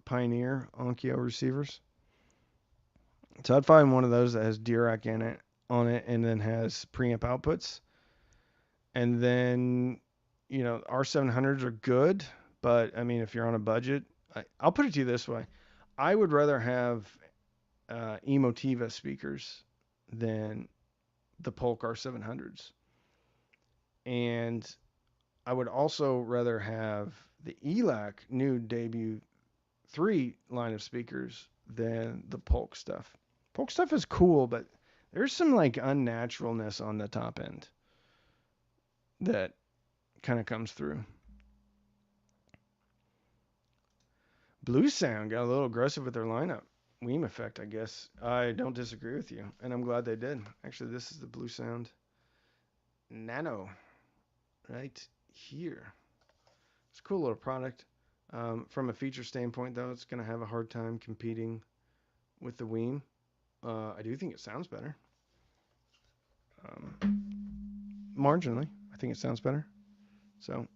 Pioneer Onkyo receivers. So I'd find one of those that has Dirac in it on it and then has preamp outputs. And then, R700s are good, but I mean, if you're on a budget, I'll put it to you this way: I would rather have Emotiva speakers than the Polk R700s, and I would also rather have the ELAC new debut 3 line of speakers than the Polk stuff. Polk stuff is cool, but there's some like unnaturalness on the top end that kind of comes through. Blue Sound got a little aggressive with their lineup. WiiM effect, I guess. I don't disagree with you, and I'm glad they did. Actually, this is the Blue Sound Nano right here. It's a cool little product. From a feature standpoint, though, it's going to have a hard time competing with the WiiM. I do think it sounds better. Marginally, I think it sounds better. So,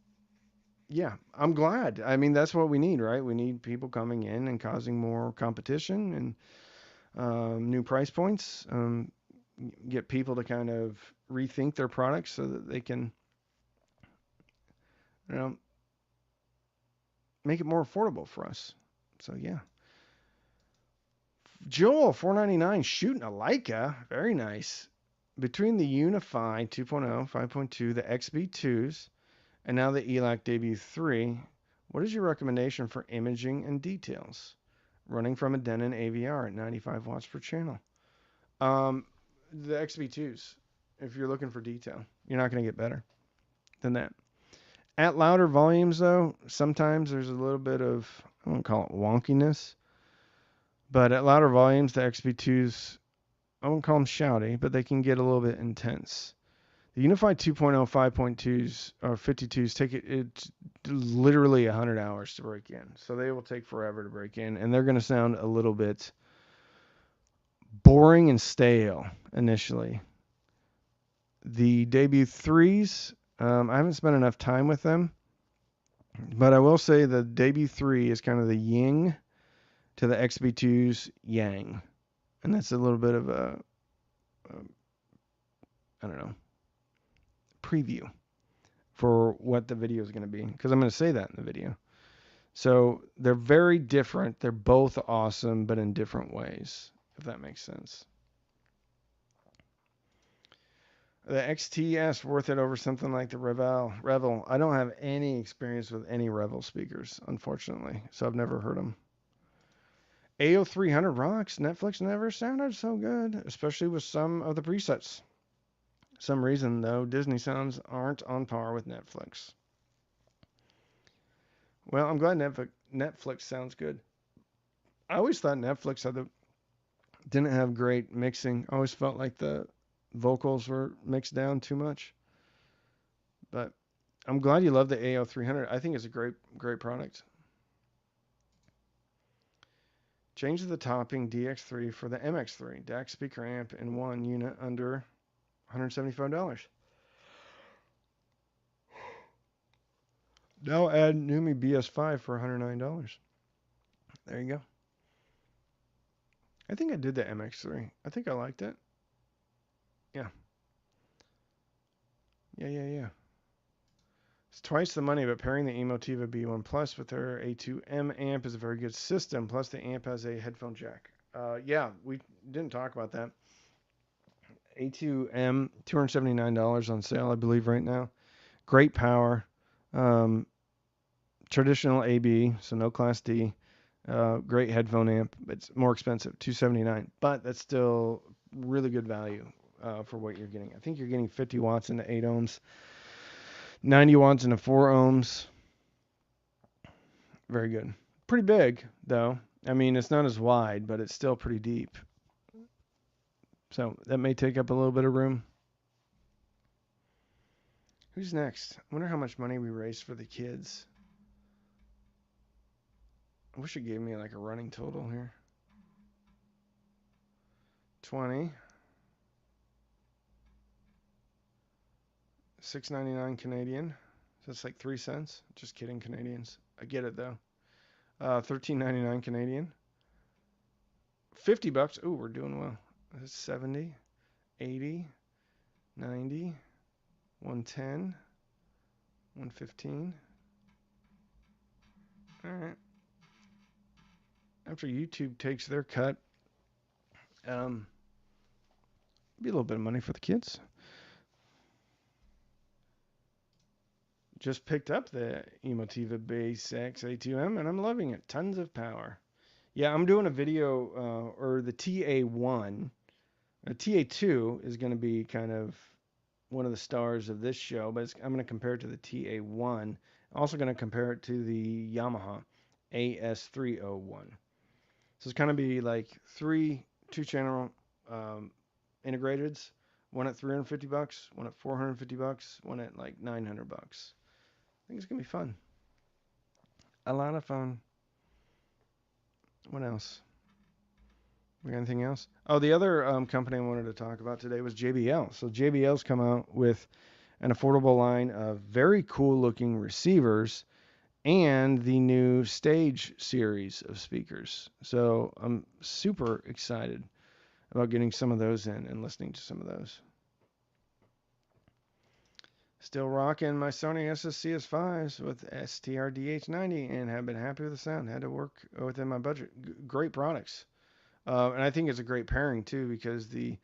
yeah, I'm glad. I mean, that's what we need, right? We need people coming in and causing more competition and new price points. Get people to kind of rethink their products so that they can, make it more affordable for us. So, yeah. Joel, $4.99, shooting a Leica. Very nice. Between the Unify 2.0, 5.2, the XB2s, and now the ELAC Debut 3, what is your recommendation for imaging and details? Running from a Denon AVR at 95 watts per channel. The XB2s, if you're looking for detail, you're not going to get better than that. At louder volumes, though, sometimes there's a little bit of, I won't call it wonkiness, but at louder volumes, the XB2s, I won't call them shouty, but they can get a little bit intense. The Unified 2.0, 5.2s, or 52s take it's literally 100 hours to break in. So they will take forever to break in, and they're going to sound a little bit boring and stale initially. The Debut 3s, I haven't spent enough time with them, but I will say the Debut 3 is kind of the yin to the XB2's yang. And that's a little bit of a I don't know, preview for what the video is going to be, because I'm going to say that in the video. So they're very different. They're both awesome, but in different ways, if that makes sense. The XTS worth it over something like the Revel. I don't have any experience with any Revel speakers, unfortunately, so I've never heard them. AO300 rocks. Netflix never sounded so good, especially with some of the presets. Some reason, though, Disney sounds aren't on par with Netflix. Well, I'm glad Netflix sounds good. I always thought Netflix didn't have great mixing. I always felt like the vocals were mixed down too much. But I'm glad you love the AO300. I think it's a great product. Change the topping DX3 for the MX3. DAC speaker amp in one unit under $175. Now add NUMI BS5 for $109. There you go. I think I did the MX3. I think I liked it. Yeah. Yeah. It's twice the money, but pairing the Emotiva B1 Plus with their A2M amp is a very good system. Plus, the amp has a headphone jack. Yeah, we didn't talk about that. A2M, $279 on sale, I believe, right now. Great power. Traditional AB, so no Class D. Great headphone amp. It's more expensive, $279, but that's still really good value for what you're getting. I think you're getting 50 watts into 8 ohms, 90 watts into 4 ohms. Very good. Pretty big, though. I mean, it's not as wide, but it's still pretty deep. So that may take up a little bit of room. Who's next? I wonder how much money we raised for the kids. I wish it gave me like a running total here. 20. $6.99 Canadian. So that's like 3 cents. Just kidding, Canadians. I get it though. $13.99 Canadian. $50. Ooh, we're doing well. That's 70, 80, 90, 110, 115. All right. After YouTube takes their cut, be a little bit of money for the kids. Just picked up the Emotiva Bass XA2M and I'm loving it. Tons of power. Yeah, I'm doing a video, or the TA1. TA2 is going to be kind of one of the stars of this show, but I'm going to compare it to the TA1. I'm also going to compare it to the Yamaha AS301. So it's going to be like three 2-channel integrateds, one at $350, one at $450, one at like $900. I think it's going to be fun. A lot of fun. What else? We got anything else? Oh, the other company I wanted to talk about today was JBL. So JBL's come out with an affordable line of very cool looking receivers and the new Stage series of speakers. So I'm super excited about getting some of those in and listening to some of those. Still rocking my Sony SSCS5s with STR-DH90 and have been happy with the sound. Had to work within my budget. Great products. And I think it's a great pairing too because the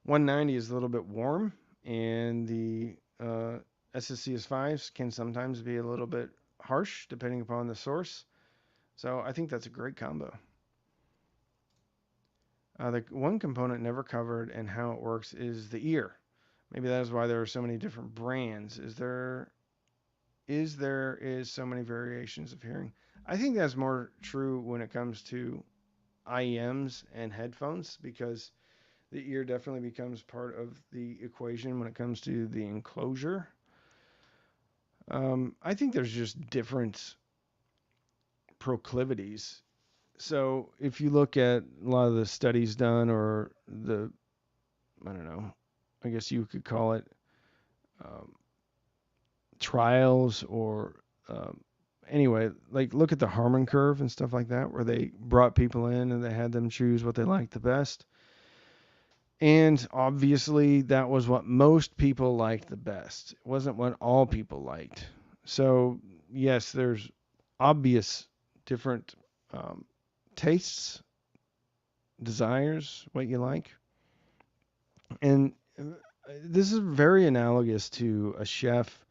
190 is a little bit warm and the SSCS5s can sometimes be a little bit harsh depending upon the source. So I think that's a great combo. The one component never covered and how it works is the ear. Maybe that is why there are so many different brands. There is so many variations of hearing. I think that's more true when it comes to IEMs and headphones because the ear definitely becomes part of the equation when it comes to the enclosure. I think there's just different proclivities. So if you look at a lot of the studies done or I don't know, I guess you could call it trials or anyway, like look at the Harmon curve and stuff like that, where they brought people in and they had them choose what they liked the best. And obviously that was what most people liked the best. It wasn't what all people liked. So yes, there's obvious different tastes, desires, what you like. And this is very analogous to a chef,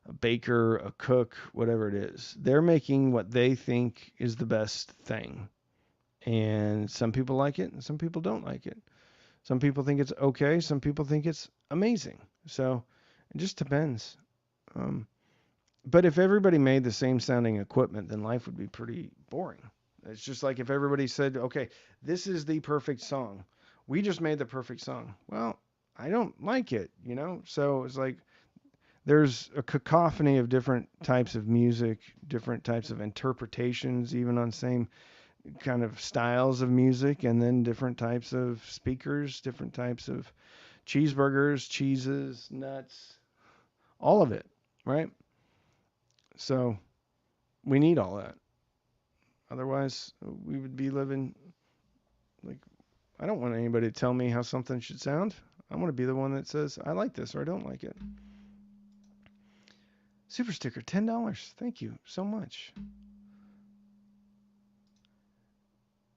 a baker, a cook, whatever it is. They're making what they think is the best thing. And some people like it and some people don't like it. Some people think it's okay. Some people think it's amazing. So it just depends. But if everybody made the same sounding equipment, then life would be pretty boring. It's just like if everybody said, okay, this is the perfect song. We just made the perfect song. Well, I don't like it, you know? So it's like there's a cacophony of different types of music, different types of interpretations, even on same kind of styles of music, and then different types of speakers, different types of cheeseburgers, cheeses, nuts, all of it, right? So we need all that. Otherwise, we would be living like, I don't want anybody to tell me how something should sound. I want to be the one that says, I like this or I don't like it. Super sticker, $10. Thank you so much.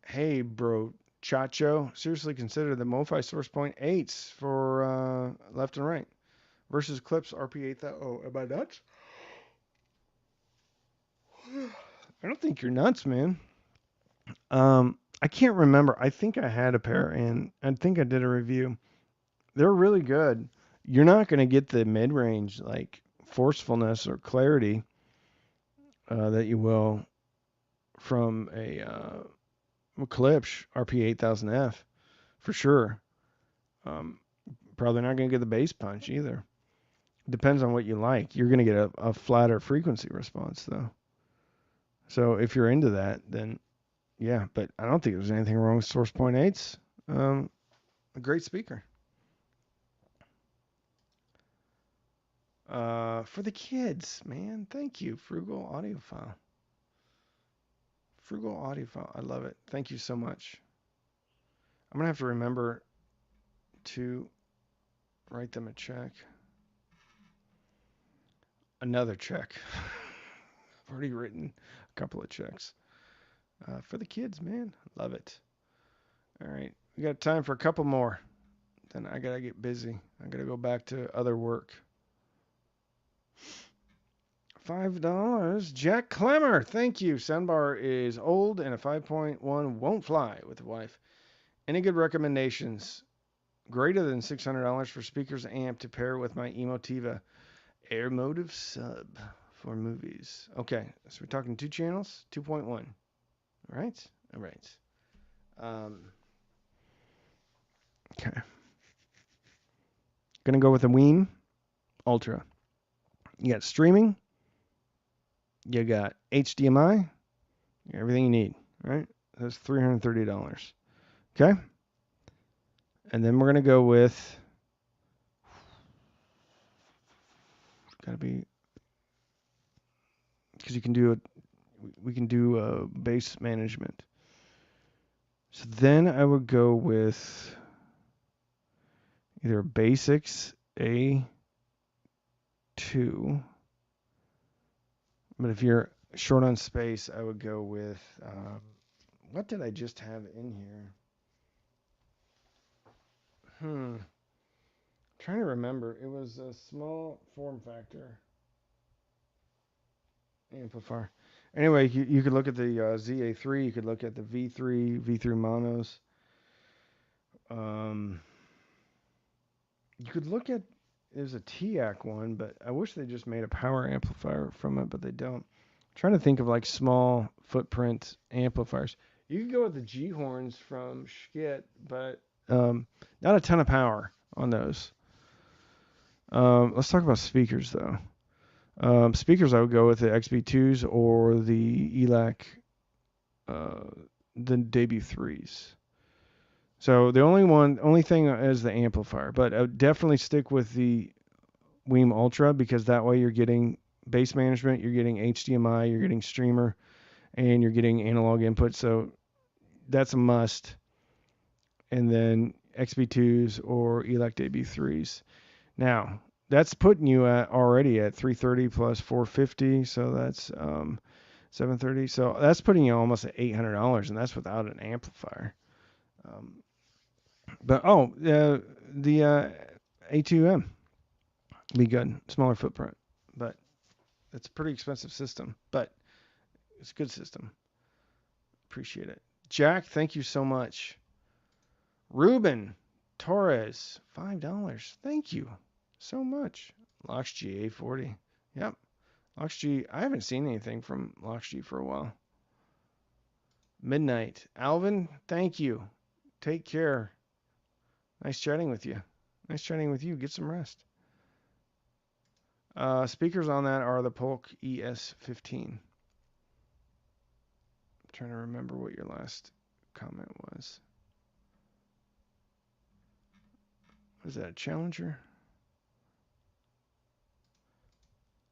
Hey, bro, Chacho, seriously consider the MoFi Source Point 8s for left and right versus Clips RP8000. Oh, am I nuts? I don't think you're nuts, man. I can't remember. I think I had a pair and I think I did a review. They're really good. You're not going to get the mid-range like forcefulness or clarity that you will from a Klipsch RP8000F for sure. Probably not going to get the bass punch either. Depends on what you like. You're going to get a flatter frequency response, though. So if you're into that, then yeah. But I don't think there's anything wrong with Source Point 8s. A great speaker. For the kids, man. Thank you, Frugal Audiophile. Frugal Audiophile. I love it. Thank you so much. I'm going to have to remember to write them a check. Another check. I've already written a couple of checks. For the kids, man. Love it. All right. We got time for a couple more. Then I got to get busy. I got to go back to other work. $5. Jack Clemmer. Thank you. Soundbar is old and a 5.1 won't fly with the wife. Any good recommendations? Greater than $600 for speakers amp to pair with my Emotiva Air Motive sub for movies. Okay, so we're talking 2 channels, 2.1. All right. Okay. Gonna go with the WiiM Ultra. You got streaming. You got HDMI. Everything you need. Right? That's $330. Okay. And then we're gonna go with. Gotta be. Because you can do it. We can do bass management. So then I would go with either Basics A2. But if you're short on space, I would go with, what did I just have in here? Trying to remember. It was a small form factor amplifier. Anyway, you could look at the ZA3. You could look at the V3 monos. You could look at, there's a TIAC one, but I wish they just made a power amplifier from it, but they don't. I'm trying to think of like small footprint amplifiers. You could go with the G horns from Schkit, but not a ton of power on those. Let's talk about speakers though. Speakers, I would go with the XB2s or the ELAC, the Debut 3s. So the only thing is the amplifier, but I would definitely stick with the WiiM Ultra because that way you're getting bass management, you're getting HDMI, you're getting streamer, and you're getting analog input. So that's a must. And then XB2s or ELAC Debut 3s. Now, that's putting you already at 330 plus 450, so that's 730. So that's putting you almost at $800, and that's without an amplifier. But the A2M be good, smaller footprint, but it's a pretty expensive system, but it's a good system. Appreciate it. Jack, thank you so much. Ruben Torres, $5. Thank you so much. LoxG A40. Yep. LoxG, I haven't seen anything from LoxG for a while. Midnight. Alvin, thank you. Take care. Nice chatting with you. Nice chatting with you. Get some rest. Speakers on that are the Polk ES15. I'm trying to remember what your last comment was. Was that a Challenger?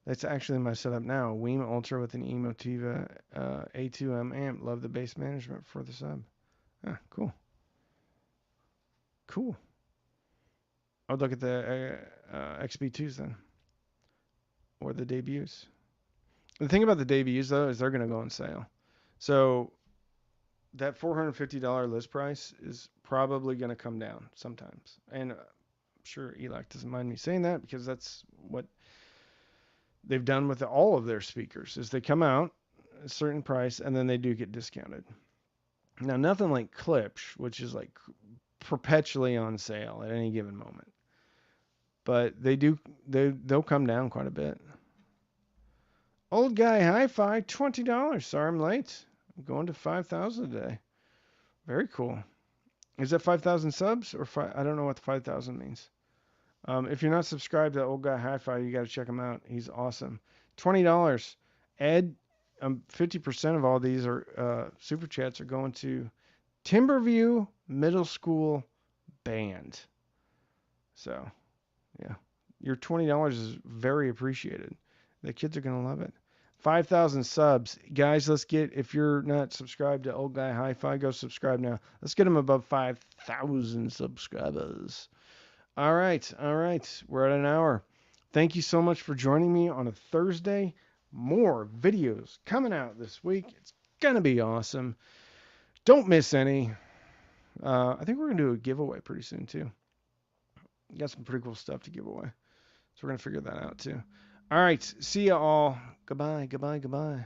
That's actually my setup now. WiiM Ultra with an Emotiva A2M amp. Love the bass management for the sub. Ah, cool. Cool. I'd look at the XB2s then. Or the debuts. The thing about the debuts, though, is they're going to go on sale. So that $450 list price is probably going to come down sometimes. And I'm sure ELAC doesn't mind me saying that because that's what they've done with all of their speakers is they come out a certain price and then they do get discounted. Now, nothing like Klipsch, which is like perpetually on sale at any given moment. But they'll come down quite a bit. Old guy hi-fi, $20. Sorry I'm late. I'm going to 5,000 today. Very cool. Is that 5,000 subs or I don't know what the 5,000 means. If you're not subscribed to Old Guy Hi-Fi, you got to check him out. He's awesome. $20. Ed, 50% of all these are super chats are going to Timberview Middle School Band. So, yeah, your $20 is very appreciated. The kids are going to love it. 5,000 subs. Guys, let's get, if you're not subscribed to Old Guy Hi-Fi, go subscribe now. Let's get them above 5,000 subscribers. All right. We're at an hour. Thank you so much for joining me on a Thursday. More videos coming out this week. It's going to be awesome. Don't miss any. I think we're going to do a giveaway pretty soon, too. Got some pretty cool stuff to give away. So we're going to figure that out, too. All right. See you all. Goodbye. Bye-bye.